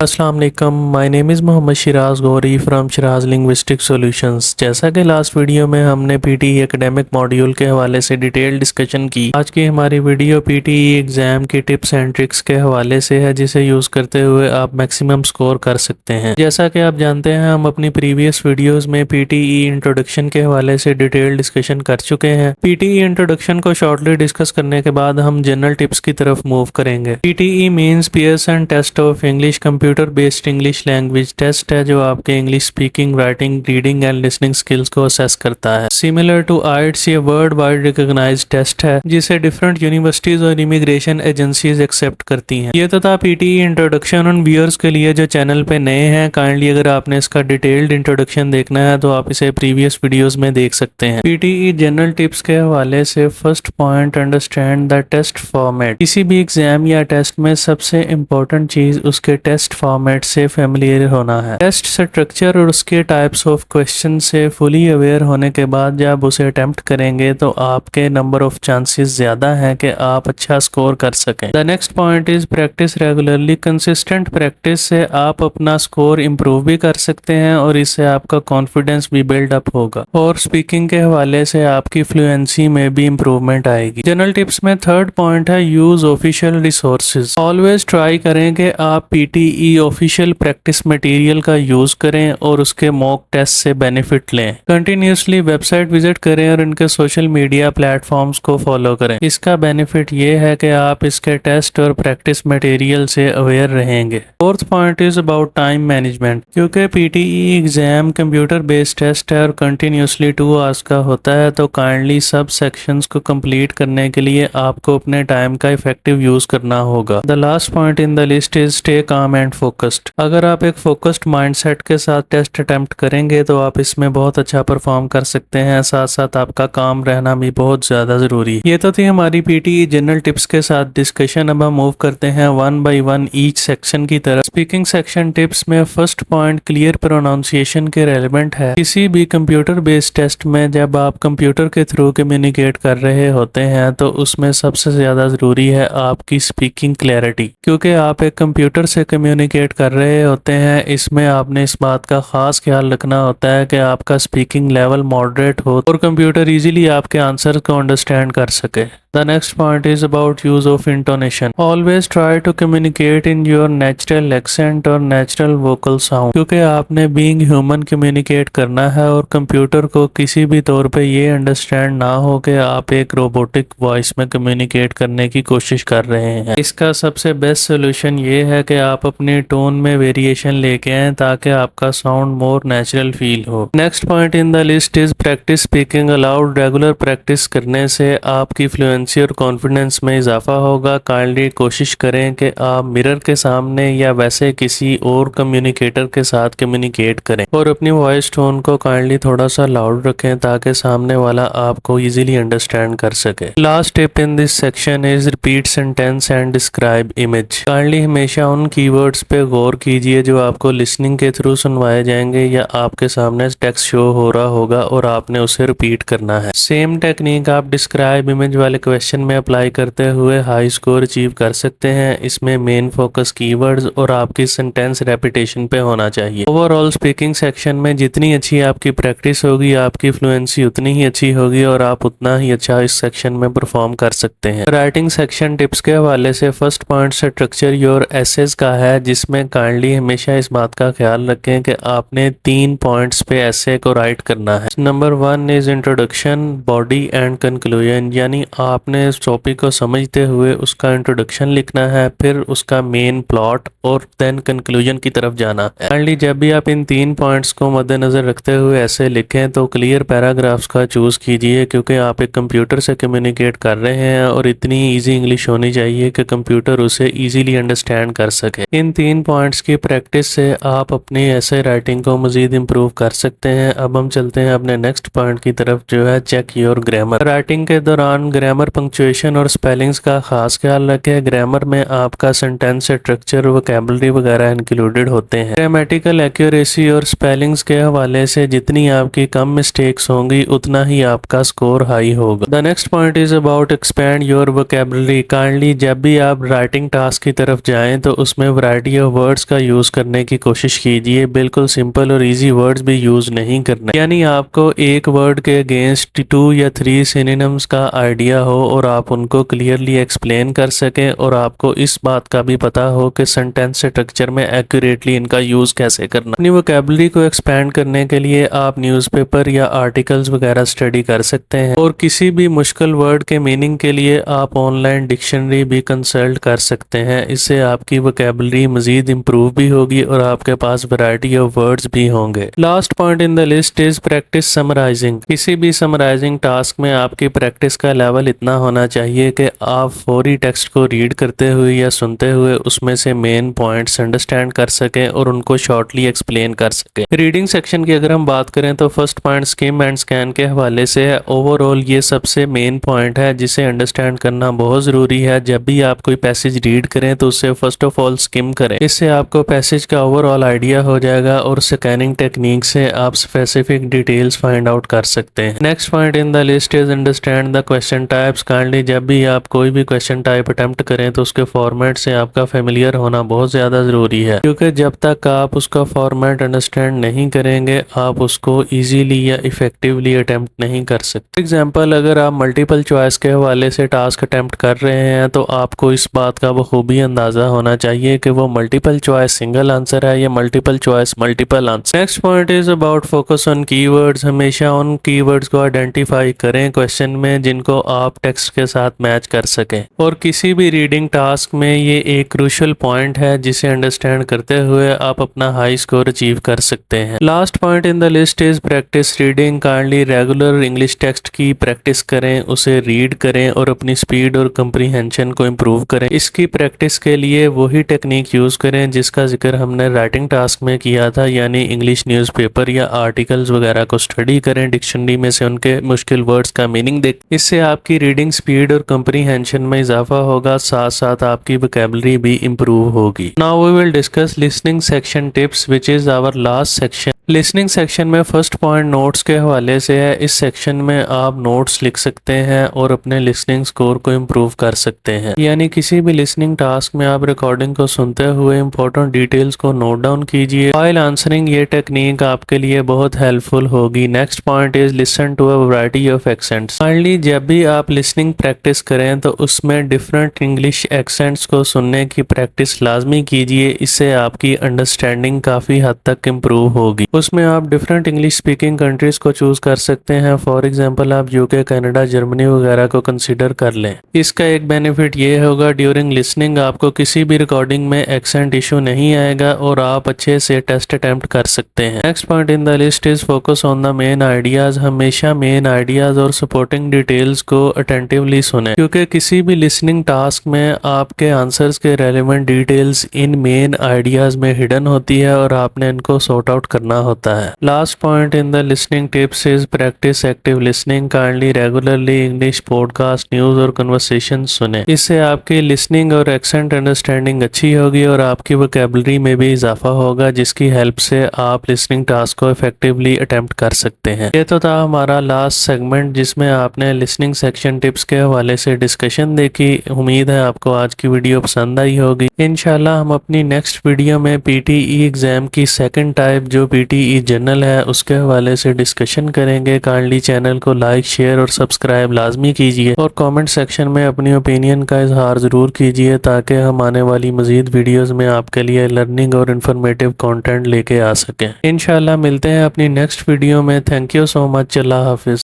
अस्सलाम वालेकुम, my name is Mohammad Shiraz Ghori from Shiraz linguistic solutions. जैसा कि लास्ट वीडियो में हमने पीटीई एकेडमिक मॉड्यूल के हवाले से डिटेल डिस्कशन की, आज की हमारी वीडियो पीटीई एग्जाम की टिप्स एंड ट्रिक्स के हवाले से है, जिसे यूज़ करते हुए आप मैक्सिमम स्कोर कर सकते हैं। जैसा कि आप जानते हैं, हम अपनी प्रीवियस वीडियोज़ में पीटीई इंट्रोडक्शन के हवाले से डिटेल डिस्कशन कर चुके हैं। पीटीई इंट्रोडक्शन को शॉर्टली डिस्कस करने के बाद हम जनरल टिप्स की तरफ मूव करेंगे। PTE means Pearson test of English, computer based English language test है जो आपके English speaking, writing, reading and listening skills को असेस करता है। सिमिलर टू आइट्स, ये वर्ल्ड वाइड रिकॉग्नाइज्ड टेस्ट है जिसे डिफरेंट यूनिवर्सिटीज और इमिग्रेशन एजेंसीज एक्सेप्ट करती हैं। ये तो था पीटीई इंट्रोडक्शन। उन व्यूअर्स के लिए जो चैनल पे नए हैं, काइंडली अगर आपने इसका डिटेल्ड इंट्रोडक्शन देखना है तो आप इसे प्रीवियस वीडियोस में देख सकते हैं। पीटीई जनरल टिप्स के हवाले से first point, understand the test format. किसी भी एग्जाम या टेस्ट में सबसे इम्पोर्टेंट चीज उसके टेस्ट फॉर्मेट से फेमिलियर होना है। टेस्ट स्ट्रक्चर और उसके टाइप्स ऑफ क्वेश्चन से फुली अवेयर होने के बाद जब उसे अटेम्प्ट करेंगे तो आपके नंबर ऑफ चांसेस ज्यादा हैं कि आप अच्छा स्कोर कर सकें। The next point is practice regularly. Consistent practice से आप अपना स्कोर इंप्रूव भी कर सकते हैं और इससे आपका कॉन्फिडेंस भी बिल्ड अप होगा और स्पीकिंग के हवाले से आपकी फ्लुएंसी में भी इंप्रूवमेंट आएगी। जनरल टिप्स में थर्ड पॉइंट है use official resources. Always try करें कि आप पीटीई ऑफिशियल प्रैक्टिस मटेरियल का यूज करें और उसके मॉक टेस्ट से बेनिफिट लें। कंटिन्यूसली वेबसाइट विजिट करें और इनके सोशल मीडिया प्लेटफॉर्म्स को फॉलो करें। इसका बेनिफिट ये है कि आप इसके टेस्ट और प्रैक्टिस मटेरियल से अवेयर रहेंगे। Fourth point is about time management. क्योंकि PTE exam computer based test है और कंटिन्यूसली 2 आवर्स का होता है, तो काइंडली सब सेक्शंस को कंप्लीट करने के लिए आपको अपने टाइम का इफेक्टिव यूज करना होगा। The last point in the list is stay calm and focused. अगर आप एक फोकस्ड माइंडसेट के साथ टेस्ट अटेम्प्ट करेंगे तो आप इसमें बहुत अच्छा परफॉर्म कर सकते हैं। साथ साथ आपका काम रहना भी बहुत ज्यादा जरूरी है। ये तो थी हमारी पीटीई जनरल टिप्स के साथ डिस्कशन। अब हम मूव करते हैं 1 बाय 1 ईच सेक्शन की तरफ। स्पीकिंग सेक्शन टिप्स में फर्स्ट पॉइंट क्लियर प्रोनाउंसिएशन के रेलेवेंट है। किसी भी कंप्यूटर बेस्ड टेस्ट में जब आप कंप्यूटर के थ्रू कम्युनिकेट कर रहे होते हैं तो उसमें सबसे ज्यादा जरूरी है आपकी स्पीकिंग क्लैरिटी। क्योंकि आप एक कंप्यूटर से कम्युनिकेट कर रहे होते हैं, इसमें आपने इस बात का खास ख्याल रखना होता है कि आपका स्पीकिंग लेवल मॉडरेट हो और कंप्यूटर इजीली आपके आंसर को अंडरस्टैंड कर सके। The next point is about use of intonation. Always try to communicate in your natural accent or natural vocal sound. क्योंकि आपने being human communicate करना है और कंप्यूटर को किसी भी तौर पे ये अंडरस्टैंड ना हो कि आप एक रोबोटिक वॉइस में कम्युनिकेट करने की कोशिश कर रहे हैं। इसका सबसे बेस्ट सोल्यूशन ये है कि आप अपने टोन में वेरिएशन लेके आएं ताकि आपका साउंड मोर नेचुरल फील हो। Next point in the list is practice speaking allowed. Regular practice करने से आपकी फ्लुएंसी और कॉन्फिडेंस में इजाफा होगा। काइंडली कोशिश करें कि आप मिरर के सामने या वैसे किसी और कम्युनिकेटर के साथ कम्युनिकेट करें और अपनी वॉइस टोन को काइंडली थोड़ा सा लाउड रखें ताकि सामने वाला आपको इजीली अंडरस्टैंड कर सके। Last tip in this section is repeat sentence and describe image. Kindly हमेशा उन कीवर्ड्स पे गौर कीजिए जो आपको लिसनिंग के थ्रू सुनवाए जाएंगे या आपके सामने टेक्स्ट शो हो रहा होगा और आपने उसे रिपीट करना है। सेम टेक्निक आप डिस्क्राइब इमेज वाले क्वेश्चन में अप्लाई करते हुए हाई स्कोर अचीव कर सकते हैं। इसमें मेन फोकस कीवर्ड्स और आपकी सेंटेंस रेपिटेशन पे होना चाहिए। ओवरऑल स्पीकिंग सेक्शन में जितनी अच्छी आपकी प्रैक्टिस होगी, आपकी फ्लुएंसी उतनी ही अच्छी होगी और आप उतना ही अच्छा इस सेक्शन में परफॉर्म कर सकते हैं। राइटिंग सेक्शन टिप्स के हवाले से first point structure your essays का है, जिसमें काइंडली हमेशा इस बात का ख्याल रखें कि आपने 3 पॉइंट्स पे एसे को राइट करना है। Number 1 is introduction, body and conclusion. यानी आपने इस टॉपिक को समझते हुए उसका इंट्रोडक्शन लिखना है, फिर उसका मेन प्लॉट और देन कंक्लूजन की तरफ जाना है। फाइनली जब भी आप इन 3 पॉइंट्स को मद्देनजर रखते हुए ऐसे लिखें तो क्लियर पैराग्राफ्स का चूज कीजिए, क्योंकि आप एक कंप्यूटर से कम्युनिकेट कर रहे हैं और इतनी इजी इंग्लिश होनी चाहिए कि कंप्यूटर उसे इजीली अंडरस्टैंड कर सके। इन 3 पॉइंट्स की प्रैक्टिस से आप अपनी ऐसे राइटिंग को मजीद इम्प्रूव कर सकते हैं। अब हम चलते हैं अपने नेक्स्ट पॉइंट की तरफ, जो है चेक योर ग्रामर। राइटिंग के दौरान ग्रामर ग्रामर, पंक्चुएशन और स्पेलिंग्स का खास ख्याल रखें। ग्रामर में आपका सेंटेंस स्ट्रक्चर, वोकैबुलरी वगैरह इंक्लूडेड होते हैं। ग्रामेटिकल एक्यूरेसी और स्पेलिंग्स के हवाले से जितनी आपकी कम मिस्टेक्स होंगी उतना ही आपका स्कोर हाई होगा। The next point is about expand your vocabulary. Kindly जब भी आप राइटिंग टास्क की तरफ जाएं तो उसमें वैरायटी ऑफ वर्ड्स का यूज करने की कोशिश कीजिए। बिल्कुल सिंपल और इजी वर्ड्स भी यूज नहीं करना, यानी आपको एक वर्ड के अगेंस्ट 2 या 3 सिनोनिम्स का आइडिया हो और आप उनको क्लियरली एक्सप्लेन कर सकें और आपको इस बात का भी पता हो कि सेंटेंस स्ट्रक्चर में एक्यूरेटली इनका यूज कैसे करना। अपनी वोकैबुलरी को एक्सपैंड करने के लिए आप न्यूज़पेपर या आर्टिकल्स वगैरह स्टडी कर सकते हैं और किसी भी मुश्किल वर्ड के मीनिंग के लिए आप ऑनलाइन डिक्शनरी भी कंसल्ट कर सकते हैं। इससे आपकी वोकैबुलरी मजीद इंप्रूव भी होगी और आपके पास वैरायटी ऑफ वर्ड्स भी होंगे। Last point in the list is practice summarising. किसी भी समराइजिंग टास्क में आपकी प्रैक्टिस का लेवल इतना होना चाहिए कि आप फौरी टेक्स्ट को रीड करते हुए या सुनते हुए उसमें से मेन पॉइंट्स अंडरस्टैंड कर सकें और उनको शॉर्टली एक्सप्लेन कर सकें। रीडिंग सेक्शन की अगर हम बात करें तो first point scheme and scan के हवाले से है। ओवरऑल ये सबसे मेन पॉइंट है जिसे अंडरस्टैंड करना बहुत ज़रूरी है। जब भी आप कोई पैसेज रीड करें तो उससे फर्स्ट ऑफ ऑल स्किम करें। इससे आपको पैसेज का ओवरऑल आइडिया हो जाएगा और स्कैनिंग टेक्निक से आप स्पेसिफिक डिटेल्स फाइंड आउट कर सकते हैं। Next point in the list is understand the question types. Kindly जब भी आप कोई भी क्वेश्चन टाइप अटेम्प्ट करें तो उसके फॉर्मेट से आपका फेमिलियर होना बहुत ज़्यादा ज़रूरी है, क्योंकि जब तक आप उसका फॉर्मेट अंडरस्टैंड नहीं करेंगे आप उसको ईजीली या इफेक्टिवली अटेम्प्ट नहीं कर सकते। एग्जाम्पल, अगर आप मल्टीपल चॉइस के हवाले से टास्क अटेम्प्ट कर रहे हैं तो आपको इस बात का बखूबी अंदाज़ा होना चाहिए कि वो मल्टीपल चॉइस सिंगल आंसर है या multiple choice multiple answer. Next point is about focus on keywords. हमेशा उन कीवर्ड्स को आइडेंटिफाई करें क्वेश्चन में जिनको आप टेक्स्ट के साथ मैच कर सकें, और किसी भी रीडिंग टास्क में ये एक क्रूशियल पॉइंट है जिसे अंडरस्टैंड करते हुए आप अपना हाई स्कोर अचीव कर सकते हैं। Last point in the list is practice reading. Kindly regular English text की प्रैक्टिस करें, उसे रीड करें और अपनी स्पीड और कंप्रीहेंशन को इम्प्रूव करें। इसकी प्रैक्टिस के लिए वही टेक्निक यूज करें जिसका जिक्र हमने राइटिंग टास्क में किया था, यानी इंग्लिश न्यूज़पेपर या आर्टिकल्स वगैरह को स्टडी करें, डिक्शनरी में से उनके मुश्किल वर्ड्स का मीनिंग देख। इससे आपकी रीडिंग स्पीड और कंप्रीहेंशन में इजाफा होगा, साथ साथ आपकी वोकैबुलरी भी इंप्रूव होगी। Now we will discuss listening section tips which is our last section. Listening section में फर्स्ट पॉइंट नोट्स के हवाले से है। इस सेक्शन में आप नोट्स लिख सकते हैं और अपने लिसनिंग स्कोर को इम्प्रूव कर सकते हैं, यानी किसी भी लिसनिंग टास्क में आप रिकॉर्डिंग को सुनते हुए इंपॉर्टेंट डिटेल्स को नोट डाउन कीजिए। व्हाइल आंसरिंग ये टेक्निक आपके लिए बहुत हेल्पफुल होगी। Next point is listen to a variety of accents. Finally जब भी आप लिसनिंग प्रैक्टिस करें तो उसमें डिफरेंट इंग्लिश एक्सेंट्स को सुनने की प्रैक्टिस लाजमी कीजिए। इससे आपकी अंडरस्टैंडिंग काफ़ी हद तक इम्प्रूव होगी। उसमें आप डिफरेंट इंग्लिश स्पीकिंग कंट्रीज को चूज कर सकते हैं। फॉर एग्जांपल आप यूके, कनाडा, जर्मनी वगैरह को कंसीडर कर लें। इसका एक बेनिफिट ये होगा ड्यूरिंग लिसनिंग आपको किसी भी रिकॉर्डिंग में एक्सेंट इशू नहीं आएगा और आप अच्छे से टेस्ट अटेम्प्ट कर सकते हैं। Next point in the list is focus on the main ideas. हमेशा मेन आइडियाज और सपोर्टिंग डिटेल्स को अटेंटिवली सुने, क्योंकि किसी भी लिसनिंग टास्क में आपके आंसर्स के relevant details in main ideas में हिडन होती है और आपने इनको सॉर्ट आउट करना होता है। Last point in the listening tips is practice active listening. Kindly regularly English podcast, news और कन्वर्सेशन सुने। इससे आपकी लिसनिंग और एक्सेंट अंडरस्टैंडिंग अच्छी होगी और आपकी वोकैबुलरी में भी इजाफा होगा, जिसकी हेल्प से आप लिसनिंग टास्क को इफेक्टिवली अटेम्प्ट कर सकते हैं। ये तो था हमारा लास्ट सेगमेंट जिसमें आपने लिसनिंग सेक्शन टिप्स के हवाले से डिस्कशन देखी। उम्मीद है आपको आज की वीडियो पसंद आई होगी। इंशाल्लाह हम अपनी नेक्स्ट वीडियो में पीटीई एग्जाम की सेकंड टाइप जो पीटीई जनरल है उसके हवाले से डिस्कशन करेंगे। काइंडली चैनल को लाइक, शेयर और सब्सक्राइब लाजमी कीजिए और कमेंट सेक्शन में अपनी ओपिनियन का इजहार ज़रूर कीजिए ताकि हम आने वाली मज़ीद वीडियोस में आपके लिए लर्निंग और इन्फॉर्मेटिव कंटेंट लेके आ सकें। इंशाल्लाह मिलते हैं अपनी नेक्स्ट वीडियो में। Thank you so much. अल्लाह हाफिज़।